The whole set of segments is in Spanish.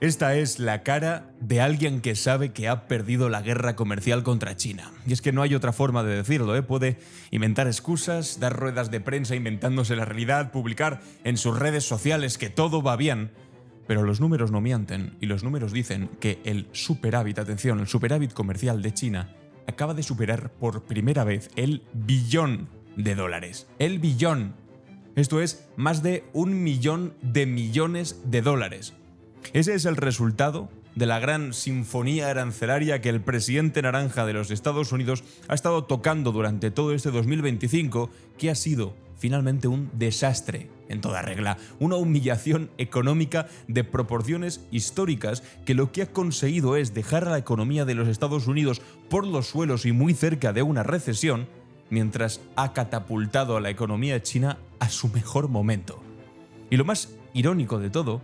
Esta es la cara de alguien que sabe que ha perdido la guerra comercial contra China. Y es que no hay otra forma de decirlo, ¿eh? Puede inventar excusas, dar ruedas de prensa inventándose la realidad, publicar en sus redes sociales que todo va bien. Pero los números no mienten, y los números dicen que el superávit, atención, el superávit comercial de China acaba de superar por primera vez el billón de dólares. ¡El billón! Esto es más de 1 millón de millones de dólares. Ese es el resultado de la gran sinfonía arancelaria que el presidente naranja de los Estados Unidos ha estado tocando durante todo este 2025, que ha sido finalmente un desastre en toda regla, una humillación económica de proporciones históricas que lo que ha conseguido es dejar a la economía de los Estados Unidos por los suelos y muy cerca de una recesión, mientras ha catapultado a la economía china a su mejor momento. Y lo más irónico de todo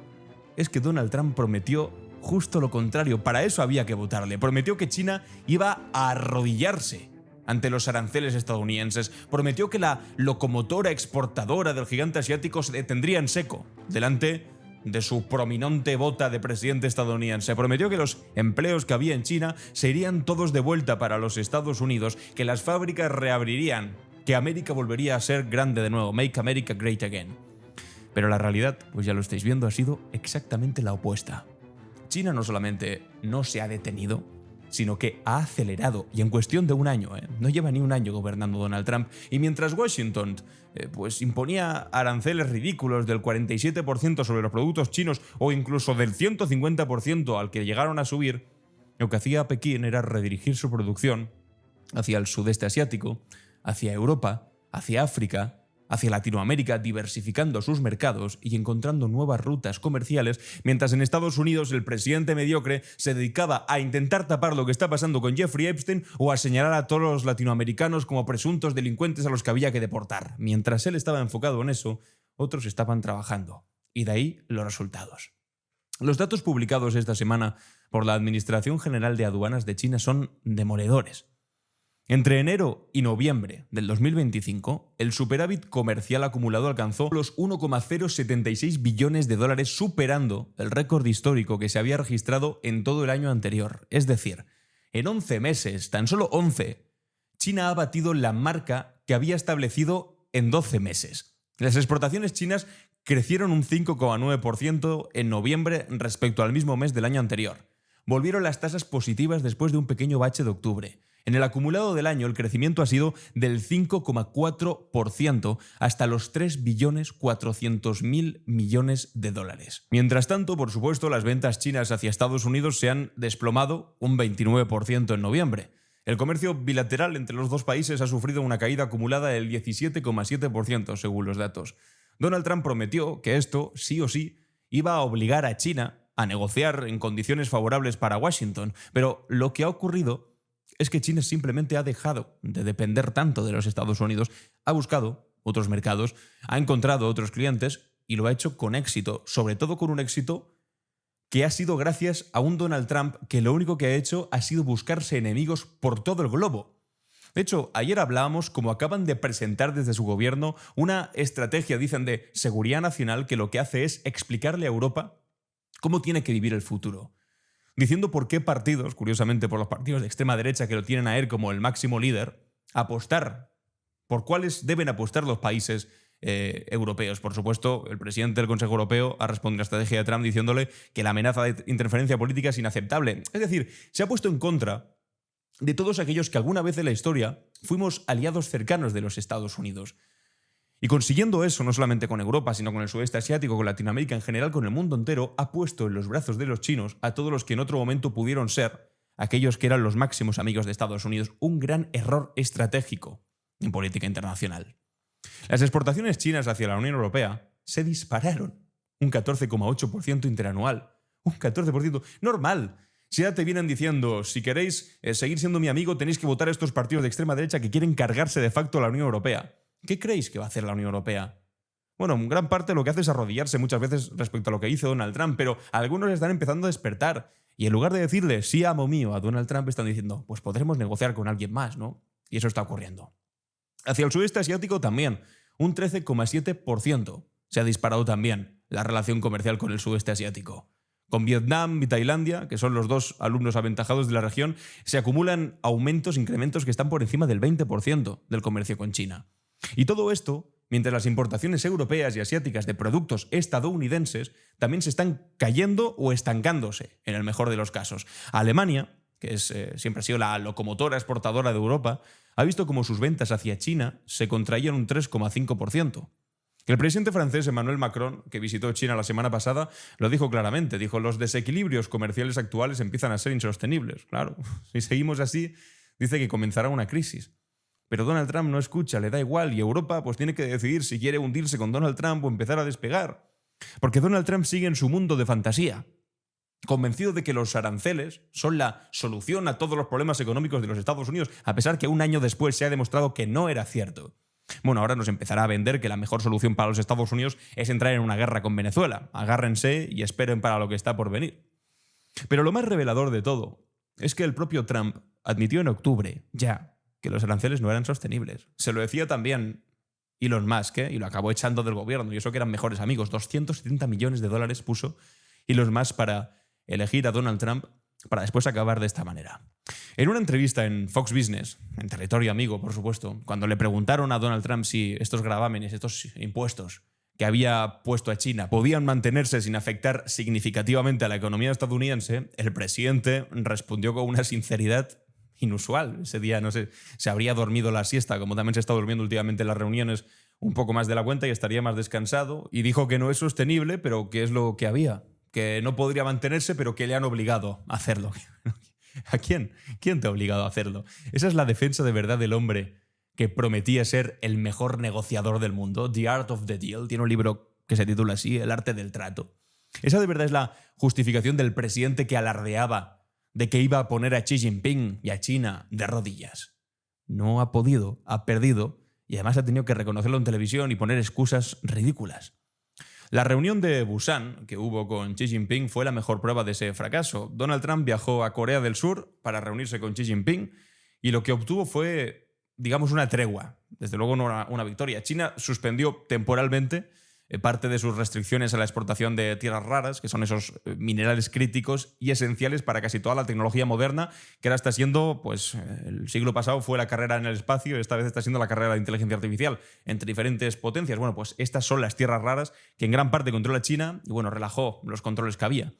es que Donald Trump prometió justo lo contrario. Para eso había que votarle. Prometió que China iba a arrodillarse ante los aranceles estadounidenses. Prometió que la locomotora exportadora del gigante asiático se detendría en seco delante de su prominente bota de presidente estadounidense. Prometió que los empleos que había en China se irían todos de vuelta para los Estados Unidos, que las fábricas reabrirían, que América volvería a ser grande de nuevo. Make America Great Again. Pero la realidad, pues ya lo estáis viendo, ha sido exactamente la opuesta. China no solamente no se ha detenido, sino que ha acelerado, y en cuestión de un año, no lleva ni un año gobernando Donald Trump, y mientras Washington pues imponía aranceles ridículos del 47% sobre los productos chinos o incluso del 150% al que llegaron a subir, lo que hacía Pekín era redirigir su producción hacia el sudeste asiático, hacia Europa, hacia África, hacia Latinoamérica, diversificando sus mercados y encontrando nuevas rutas comerciales, mientras en Estados Unidos el presidente mediocre se dedicaba a intentar tapar lo que está pasando con Jeffrey Epstein o a señalar a todos los latinoamericanos como presuntos delincuentes a los que había que deportar. Mientras él estaba enfocado en eso, otros estaban trabajando. Y de ahí los resultados. Los datos publicados esta semana por la Administración General de Aduanas de China son demoledores. Entre enero y noviembre del 2025, el superávit comercial acumulado alcanzó los 1,076 billones de dólares, superando el récord histórico que se había registrado en todo el año anterior. Es decir, en 11 meses, tan solo 11, China ha batido la marca que había establecido en 12 meses. Las exportaciones chinas crecieron un 5,9% en noviembre respecto al mismo mes del año anterior. Volvieron las tasas positivas después de un pequeño bache de octubre. En el acumulado del año, el crecimiento ha sido del 5,4% hasta los 3.400.000 millones de dólares. Mientras tanto, por supuesto, las ventas chinas hacia Estados Unidos se han desplomado un 29% en noviembre. El comercio bilateral entre los dos países ha sufrido una caída acumulada del 17,7% según los datos. Donald Trump prometió que esto, sí o sí, iba a obligar a China a negociar en condiciones favorables para Washington, pero lo que ha ocurrido es que China simplemente ha dejado de depender tanto de los Estados Unidos, ha buscado otros mercados, ha encontrado otros clientes y lo ha hecho con éxito, sobre todo con un éxito que ha sido gracias a un Donald Trump que lo único que ha hecho ha sido buscarse enemigos por todo el globo. De hecho, ayer hablábamos como acaban de presentar desde su gobierno una estrategia, dicen, de seguridad nacional que lo que hace es explicarle a Europa cómo tiene que vivir el futuro. Diciendo por qué partidos, curiosamente por los partidos de extrema derecha que lo tienen a él como el máximo líder, apostar, por cuáles deben apostar los países europeos. Por supuesto, el presidente del Consejo Europeo ha respondido a la estrategia de Trump diciéndole que la amenaza de interferencia política es inaceptable. Es decir, se ha puesto en contra de todos aquellos que alguna vez en la historia fuimos aliados cercanos de los Estados Unidos. Y consiguiendo eso, no solamente con Europa, sino con el sudeste asiático, con Latinoamérica, en general con el mundo entero, ha puesto en los brazos de los chinos a todos los que en otro momento pudieron ser aquellos que eran los máximos amigos de Estados Unidos. Un gran error estratégico en política internacional. Las exportaciones chinas hacia la Unión Europea se dispararon un 14,8% interanual. Un 14% normal. Si ya te vienen diciendo, si queréis seguir siendo mi amigo, tenéis que votar a estos partidos de extrema derecha que quieren cargarse de facto a la Unión Europea. ¿Qué creéis que va a hacer la Unión Europea? Bueno, en gran parte lo que hace es arrodillarse muchas veces respecto a lo que hizo Donald Trump, pero algunos están empezando a despertar. Y en lugar de decirle, sí, amo mío, a Donald Trump, están diciendo, pues podremos negociar con alguien más, ¿no? Y eso está ocurriendo. Hacia el sudeste asiático también, un 13,7%. Se ha disparado también la relación comercial con el sudeste asiático. Con Vietnam y Tailandia, que son los dos alumnos aventajados de la región, se acumulan incrementos que están por encima del 20% del comercio con China. Y todo esto, mientras las importaciones europeas y asiáticas de productos estadounidenses también se están cayendo o estancándose, en el mejor de los casos. Alemania, que siempre ha sido la locomotora exportadora de Europa, ha visto como sus ventas hacia China se contraían un 3,5%. El presidente francés Emmanuel Macron, que visitó China la semana pasada, lo dijo claramente. Dijo, los desequilibrios comerciales actuales empiezan a ser insostenibles. Claro, si seguimos así, dice que comenzará una crisis. Pero Donald Trump no escucha, le da igual, y Europa pues tiene que decidir si quiere hundirse con Donald Trump o empezar a despegar. Porque Donald Trump sigue en su mundo de fantasía, convencido de que los aranceles son la solución a todos los problemas económicos de los Estados Unidos, a pesar que un año después se ha demostrado que no era cierto. Bueno, ahora nos empezará a vender que la mejor solución para los Estados Unidos es entrar en una guerra con Venezuela. Agárrense y esperen para lo que está por venir. Pero lo más revelador de todo es que el propio Trump admitió en octubre, ya, que los aranceles no eran sostenibles. Se lo decía también Elon Musk, y lo acabó echando del gobierno, y eso que eran mejores amigos. $270 millones puso Elon Musk para elegir a Donald Trump para después acabar de esta manera. En una entrevista en Fox Business, en territorio amigo, por supuesto, cuando le preguntaron a Donald Trump si estos gravámenes, estos impuestos que había puesto a China podían mantenerse sin afectar significativamente a la economía estadounidense, el presidente respondió con una sinceridad inusual. Ese día, no sé, se habría dormido la siesta, como también se está durmiendo últimamente en las reuniones un poco más de la cuenta y estaría más descansado, y dijo que no es sostenible, pero que es lo que había, que no podría mantenerse, pero que le han obligado a hacerlo. ¿A quién? ¿Quién te ha obligado a hacerlo? Esa es la defensa de verdad del hombre que prometía ser el mejor negociador del mundo. The Art of the Deal. Tiene un libro que se titula así, El arte del trato. Esa de verdad es la justificación del presidente que alardeaba de que iba a poner a Xi Jinping y a China de rodillas. No ha podido, ha perdido, y además ha tenido que reconocerlo en televisión y poner excusas ridículas. La reunión de Busan que hubo con Xi Jinping fue la mejor prueba de ese fracaso. Donald Trump viajó a Corea del Sur para reunirse con Xi Jinping y lo que obtuvo fue, digamos, una tregua. Desde luego no una victoria. China suspendió temporalmente parte de sus restricciones a la exportación de tierras raras, que son esos minerales críticos y esenciales para casi toda la tecnología moderna, que ahora está siendo, pues el siglo pasado fue la carrera en el espacio y esta vez está siendo la carrera de inteligencia artificial entre diferentes potencias. Bueno, pues estas son las tierras raras que en gran parte controla China y, bueno, relajó los controles que había.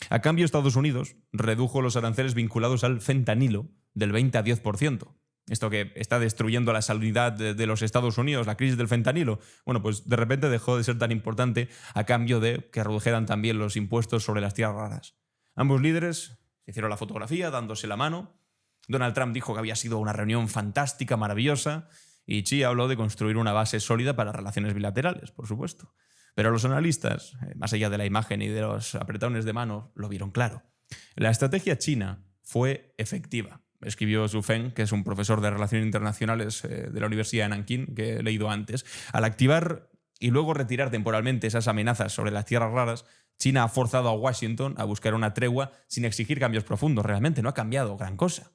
A cambio, Estados Unidos redujo los aranceles vinculados al fentanilo del 20 a 10%. Esto que está destruyendo la salubridad de los Estados Unidos, la crisis del fentanilo, bueno, pues de repente dejó de ser tan importante a cambio de que redujeran también los impuestos sobre las tierras raras. Ambos líderes se hicieron la fotografía dándose la mano. Donald Trump dijo que había sido una reunión fantástica, maravillosa, y Xi habló de construir una base sólida para relaciones bilaterales, por supuesto. Pero los analistas, más allá de la imagen y de los apretones de mano, lo vieron claro. La estrategia china fue efectiva. Escribió Zhu Feng, que es un profesor de Relaciones Internacionales de la Universidad de Nankín, que he leído antes. Al activar y luego retirar temporalmente esas amenazas sobre las tierras raras, China ha forzado a Washington a buscar una tregua sin exigir cambios profundos. Realmente no ha cambiado gran cosa.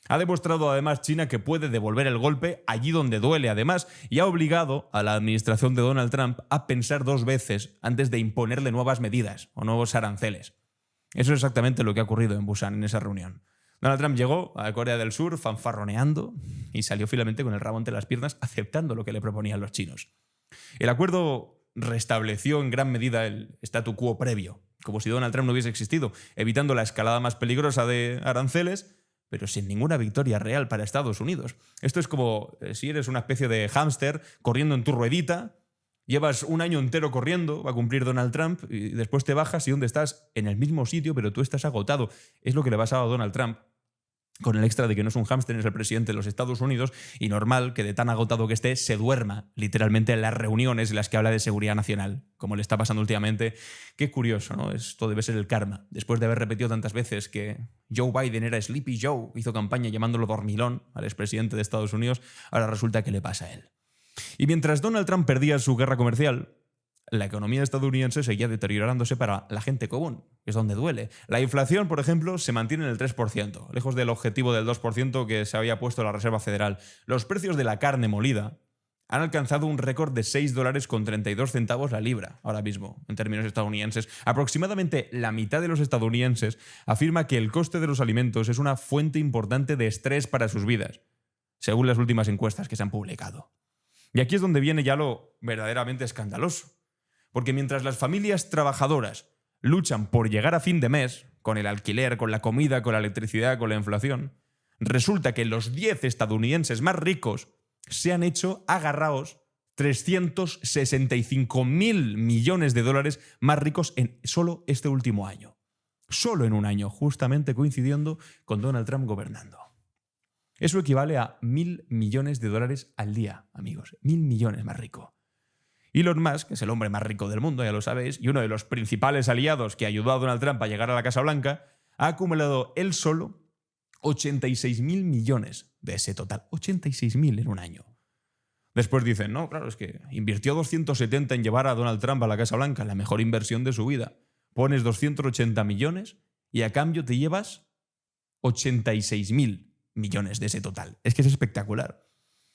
Ha demostrado además China que puede devolver el golpe allí donde duele además y ha obligado a la administración de Donald Trump a pensar dos veces antes de imponerle nuevas medidas o nuevos aranceles. Eso es exactamente lo que ha ocurrido en Busan en esa reunión. Donald Trump llegó a Corea del Sur fanfarroneando y salió finalmente con el rabo entre las piernas aceptando lo que le proponían los chinos. El acuerdo restableció en gran medida el statu quo previo, como si Donald Trump no hubiese existido, evitando la escalada más peligrosa de aranceles, pero sin ninguna victoria real para Estados Unidos. Esto es como si eres una especie de hámster corriendo en tu ruedita, llevas un año entero corriendo, va a cumplir Donald Trump, y después te bajas y ¿dónde estás? En el mismo sitio, pero tú estás agotado. Es lo que le pasaba a Donald Trump, con el extra de que no es un hámster, es el presidente de los Estados Unidos, y normal que de tan agotado que esté se duerma literalmente en las reuniones en las que habla de seguridad nacional, como le está pasando últimamente. Qué curioso, ¿no? Esto debe ser el karma. Después de haber repetido tantas veces que Joe Biden era Sleepy Joe, hizo campaña llamándolo dormilón al expresidente de Estados Unidos, ahora resulta que le pasa a él. Y mientras Donald Trump perdía su guerra comercial, la economía estadounidense seguía deteriorándose para la gente común, que es donde duele. La inflación, por ejemplo, se mantiene en el 3%, lejos del objetivo del 2% que se había puesto la Reserva Federal. Los precios de la carne molida han alcanzado un récord de $6,32 la libra ahora mismo, en términos estadounidenses. Aproximadamente la mitad de los estadounidenses afirma que el coste de los alimentos es una fuente importante de estrés para sus vidas, según las últimas encuestas que se han publicado. Y aquí es donde viene ya lo verdaderamente escandaloso. Porque mientras las familias trabajadoras luchan por llegar a fin de mes, con el alquiler, con la comida, con la electricidad, con la inflación, resulta que los 10 estadounidenses más ricos se han hecho agarraos 365.000 millones de dólares más ricos en solo este último año. Solo en un año, justamente coincidiendo con Donald Trump gobernando. Eso equivale a 1.000 millones de dólares al día, amigos. 1.000 millones más rico. Elon Musk, que es el hombre más rico del mundo, ya lo sabéis, y uno de los principales aliados que ayudó a Donald Trump a llegar a la Casa Blanca, ha acumulado él solo 86.000 millones de ese total. 86.000 en un año. Después dicen, no, claro, es que invirtió 270 en llevar a Donald Trump a la Casa Blanca, la mejor inversión de su vida. Pones 280 millones y a cambio te llevas 86.000 millones de ese total. Es que es espectacular.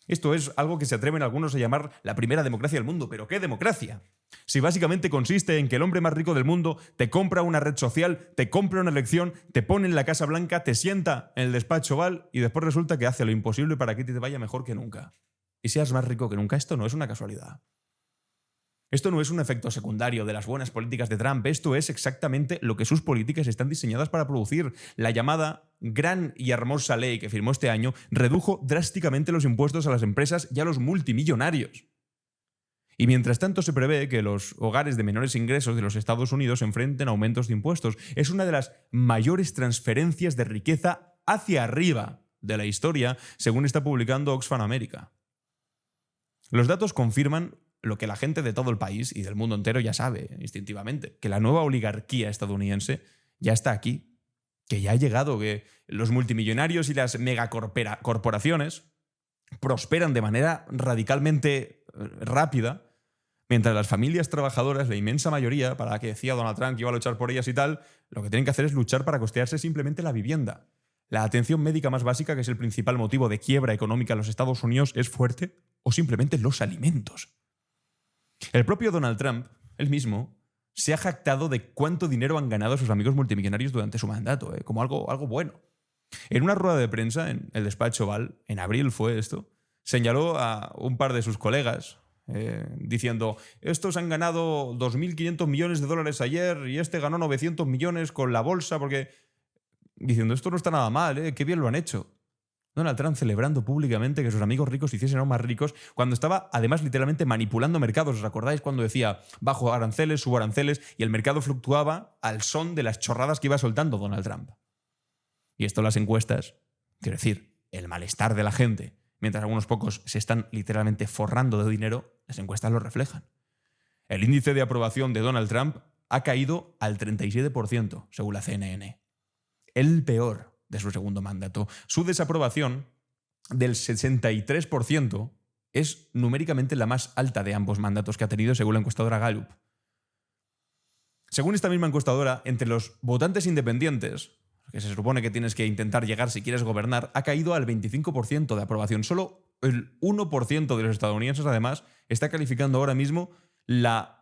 Esto es algo que se atreven algunos a llamar la primera democracia del mundo. ¿Pero qué democracia? Si básicamente consiste en que el hombre más rico del mundo te compra una red social, te compra una elección, te pone en la Casa Blanca, te sienta en el despacho Oval y después resulta que hace lo imposible para que te vaya mejor que nunca. Y seas más rico que nunca. Esto no es una casualidad. Esto no es un efecto secundario de las buenas políticas de Trump. Esto es exactamente lo que sus políticas están diseñadas para producir. La llamada gran y hermosa ley que firmó este año redujo drásticamente los impuestos a las empresas y a los multimillonarios. Y mientras tanto se prevé que los hogares de menores ingresos de los Estados Unidos se enfrenten a aumentos de impuestos. Es una de las mayores transferencias de riqueza hacia arriba de la historia, según está publicando Oxfam America. Los datos confirman lo que la gente de todo el país y del mundo entero ya sabe instintivamente, que la nueva oligarquía estadounidense ya está aquí, que ya ha llegado, que los multimillonarios y las megacorporaciones prosperan de manera radicalmente rápida, mientras las familias trabajadoras, la inmensa mayoría, para la que decía Donald Trump que iba a luchar por ellas y tal, lo que tienen que hacer es luchar para costearse simplemente la vivienda. La atención médica más básica, que es el principal motivo de quiebra económica en los Estados Unidos, es fuerte, o simplemente los alimentos. El propio Donald Trump, él mismo, se ha jactado de cuánto dinero han ganado sus amigos multimillonarios durante su mandato, como algo bueno. En una rueda de prensa en el despacho Oval, en abril fue esto, señaló a un par de sus colegas diciendo, estos han ganado 2.500 millones de dólares ayer y este ganó 900 millones con la bolsa porque... Diciendo, esto no está nada mal, qué bien lo han hecho. Donald Trump celebrando públicamente que sus amigos ricos se hiciesen aún más ricos cuando estaba además literalmente manipulando mercados. ¿Os acordáis cuando decía bajo aranceles, subo aranceles y el mercado fluctuaba al son de las chorradas que iba soltando Donald Trump? Y esto las encuestas, quiero decir, el malestar de la gente, mientras algunos pocos se están literalmente forrando de dinero, las encuestas lo reflejan. El índice de aprobación de Donald Trump ha caído al 37%, según la CNN. El peor de su segundo mandato. Su desaprobación del 63% es numéricamente la más alta de ambos mandatos que ha tenido, según la encuestadora Gallup. Según esta misma encuestadora, entre los votantes independientes, que se supone que tienes que intentar llegar si quieres gobernar, ha caído al 25% de aprobación. Solo el 1% de los estadounidenses, además, está calificando ahora mismo la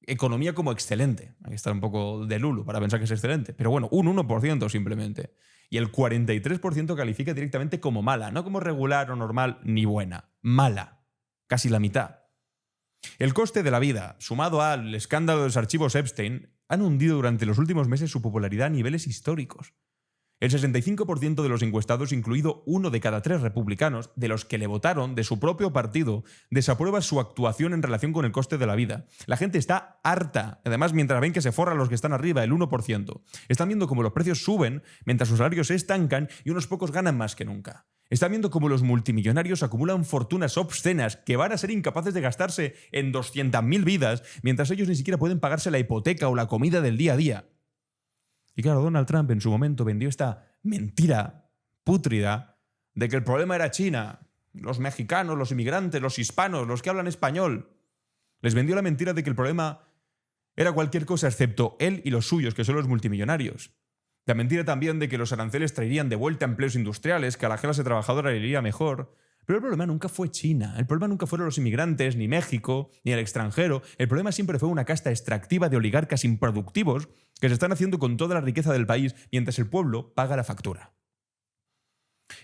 economía como excelente. Hay que estar un poco de lulo para pensar que es excelente. Pero bueno, un 1% simplemente. Y el 43% califica directamente como mala. No como regular o normal ni buena. Mala. Casi la mitad. El coste de la vida, sumado al escándalo de los archivos Epstein, han hundido durante los últimos meses su popularidad a niveles históricos. El 65% de los encuestados, incluido 1 de cada 3 republicanos, de los que le votaron de su propio partido, desaprueba su actuación en relación con el coste de la vida. La gente está harta. Además, mientras ven que se forran los que están arriba, el 1%. Están viendo cómo los precios suben, mientras sus salarios se estancan y unos pocos ganan más que nunca. Están viendo cómo los multimillonarios acumulan fortunas obscenas que van a ser incapaces de gastarse en 200.000 vidas, mientras ellos ni siquiera pueden pagarse la hipoteca o la comida del día a día. Y claro, Donald Trump en su momento vendió esta mentira pútrida de que el problema era China, los mexicanos, los inmigrantes, los hispanos, los que hablan español. Les vendió la mentira de que el problema era cualquier cosa excepto él y los suyos, que son los multimillonarios. La mentira también de que los aranceles traerían de vuelta empleos industriales, que a la clase trabajadora le iría mejor. Pero el problema nunca fue China, el problema nunca fueron los inmigrantes, ni México, ni el extranjero. El problema siempre fue una casta extractiva de oligarcas improductivos que se están haciendo con toda la riqueza del país mientras el pueblo paga la factura.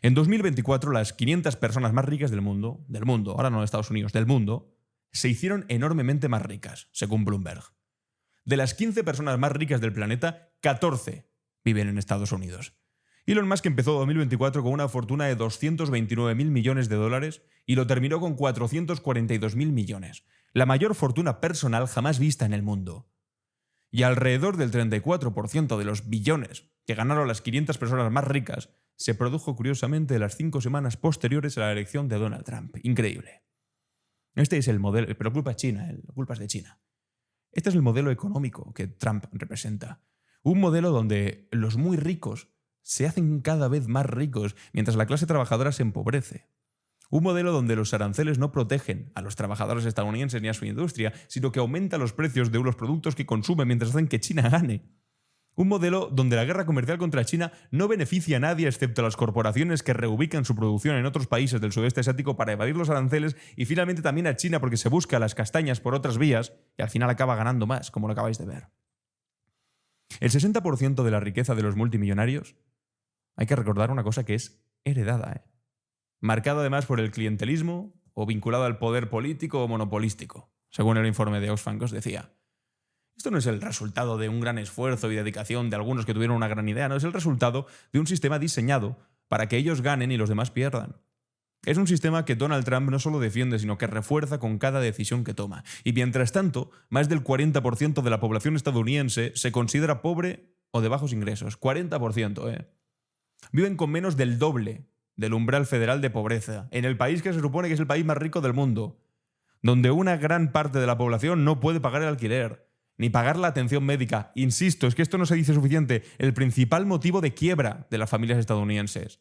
En 2024, las 500 personas más ricas del mundo, ahora no de Estados Unidos, del mundo, se hicieron enormemente más ricas, según Bloomberg. De las 15 personas más ricas del planeta, 14 viven en Estados Unidos. Elon Musk empezó 2024 con una fortuna de 229.000 millones de dólares y lo terminó con 442.000 millones, la mayor fortuna personal jamás vista en el mundo. Y alrededor del 34% de los billones que ganaron las 500 personas más ricas se produjo curiosamente en las 5 semanas posteriores a la elección de Donald Trump. Increíble. Este es el modelo, pero culpa es China, la culpa es de China. Este es el modelo económico que Trump representa. Un modelo donde los muy ricos se hacen cada vez más ricos mientras la clase trabajadora se empobrece. Un modelo donde los aranceles no protegen a los trabajadores estadounidenses ni a su industria, sino que aumenta los precios de los productos que consumen mientras hacen que China gane. Un modelo donde la guerra comercial contra China no beneficia a nadie excepto a las corporaciones que reubican su producción en otros países del sudeste asiático para evadir los aranceles y finalmente también a China porque se busca las castañas por otras vías y al final acaba ganando más, como lo acabáis de ver. El 60% de la riqueza de los multimillonarios, hay que recordar una cosa que es heredada, marcada además por el clientelismo o vinculado al poder político o monopolístico, según el informe de Oxfam que os decía. Esto no es el resultado de un gran esfuerzo y dedicación de algunos que tuvieron una gran idea, no, es el resultado de un sistema diseñado para que ellos ganen y los demás pierdan. Es un sistema que Donald Trump no solo defiende, sino que refuerza con cada decisión que toma. Y mientras tanto, más del 40% de la población estadounidense se considera pobre o de bajos ingresos. 40%, Viven con menos del doble del umbral federal de pobreza, en el país que se supone que es el país más rico del mundo, donde una gran parte de la población no puede pagar el alquiler, ni pagar la atención médica. Insisto, es que esto no se dice suficiente, el principal motivo de quiebra de las familias estadounidenses.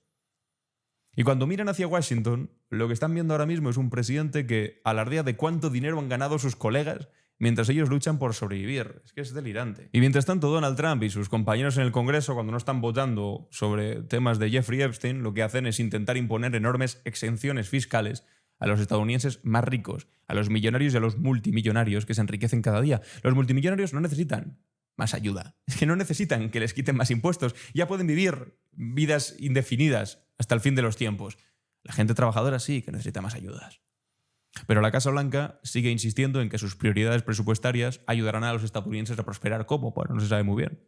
Y cuando miran hacia Washington, lo que están viendo ahora mismo es un presidente que alardea de cuánto dinero han ganado sus colegas mientras ellos luchan por sobrevivir. Es que es delirante. Y mientras tanto, Donald Trump y sus compañeros en el Congreso, cuando no están votando sobre temas de Jeffrey Epstein, lo que hacen es intentar imponer enormes exenciones fiscales a los estadounidenses más ricos, a los millonarios y a los multimillonarios que se enriquecen cada día. Los multimillonarios no necesitan más ayuda. Es que no necesitan que les quiten más impuestos. Ya pueden vivir vidas indefinidas hasta el fin de los tiempos. La gente trabajadora sí que necesita más ayudas. Pero la Casa Blanca sigue insistiendo en que sus prioridades presupuestarias ayudarán a los estadounidenses a prosperar. ¿Cómo? Bueno, no se sabe muy bien.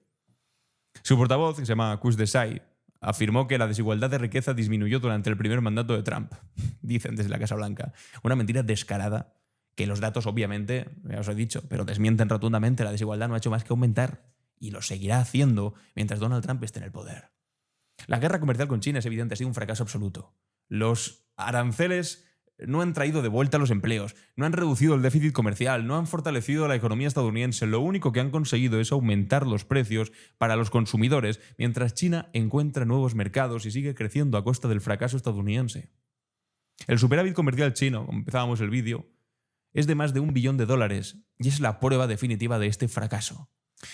Su portavoz, que se llama Kush Desai, afirmó que la desigualdad de riqueza disminuyó durante el primer mandato de Trump. Dicen desde la Casa Blanca. Una mentira descarada que los datos, obviamente, ya os he dicho, pero desmienten rotundamente. La desigualdad no ha hecho más que aumentar y lo seguirá haciendo mientras Donald Trump esté en el poder. La guerra comercial con China es evidente, ha sido un fracaso absoluto. Los aranceles no han traído de vuelta los empleos, no han reducido el déficit comercial, no han fortalecido la economía estadounidense. Lo único que han conseguido es aumentar los precios para los consumidores, mientras China encuentra nuevos mercados y sigue creciendo a costa del fracaso estadounidense. El superávit comercial chino, como empezábamos el vídeo, es de más de $1 billón y es la prueba definitiva de este fracaso.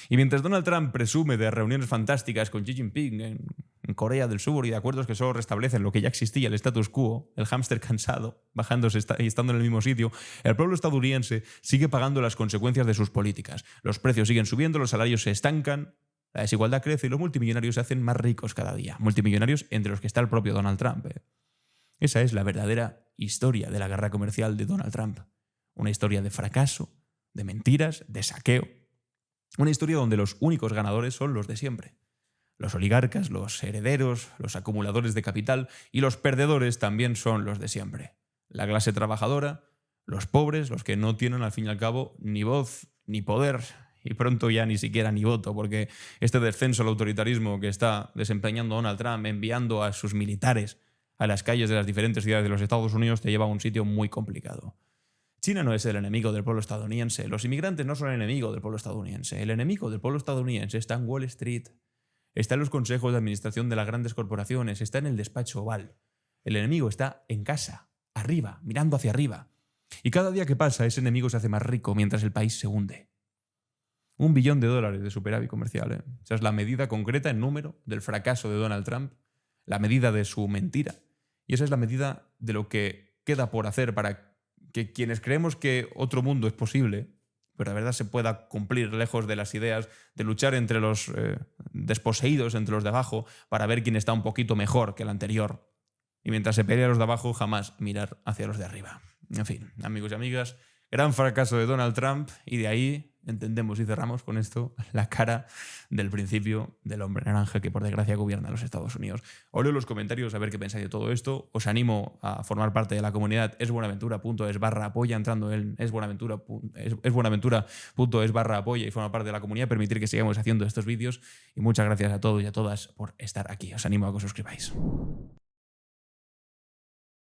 Y mientras Donald Trump presume de reuniones fantásticas con Xi Jinping en Corea del Sur y de acuerdos que solo restablecen lo que ya existía, el status quo, el hámster cansado, bajándose y estando en el mismo sitio, el pueblo estadounidense sigue pagando las consecuencias de sus políticas. Los precios siguen subiendo, los salarios se estancan, la desigualdad crece y los multimillonarios se hacen más ricos cada día. Multimillonarios entre los que está el propio Donald Trump. Esa es la verdadera historia de la guerra comercial de Donald Trump. Una historia de fracaso, de mentiras, de saqueo. Una historia donde los únicos ganadores son los de siempre. Los oligarcas, los herederos, los acumuladores de capital y los perdedores también son los de siempre. La clase trabajadora, los pobres, los que no tienen al fin y al cabo ni voz ni poder y pronto ya ni siquiera ni voto, porque este descenso al autoritarismo que está desempeñando Donald Trump enviando a sus militares a las calles de las diferentes ciudades de los Estados Unidos te lleva a un sitio muy complicado. China no es el enemigo del pueblo estadounidense. Los inmigrantes no son el enemigo del pueblo estadounidense. El enemigo del pueblo estadounidense está en Wall Street, está en los consejos de administración de las grandes corporaciones, está en el despacho oval. El enemigo está en casa, arriba, mirando hacia arriba. Y cada día que pasa, ese enemigo se hace más rico mientras el país se hunde. $1 billón de superávit comercial. Esa es la medida concreta en número del fracaso de Donald Trump, la medida de su mentira Y esa es la medida de lo que queda por hacer para que quienes creemos que otro mundo es posible, pero la verdad se pueda cumplir lejos de las ideas, de luchar entre los desposeídos, entre los de abajo, para ver quién está un poquito mejor que el anterior. Y mientras se pelea a los de abajo, jamás mirar hacia los de arriba. En fin, amigos y amigas, gran fracaso de Donald Trump, y de ahí entendemos y cerramos con esto la cara del principio del hombre naranja que por desgracia gobierna los Estados Unidos. Os leo los comentarios a ver qué pensáis de todo esto. Os animo a formar parte de la comunidad esbuenaventura.es/apoya entrando en esbuenaventura.es/apoya y formar parte de la comunidad, permitir que sigamos haciendo estos vídeos. Y muchas gracias a todos y a todas por estar aquí. Os animo a que os suscribáis.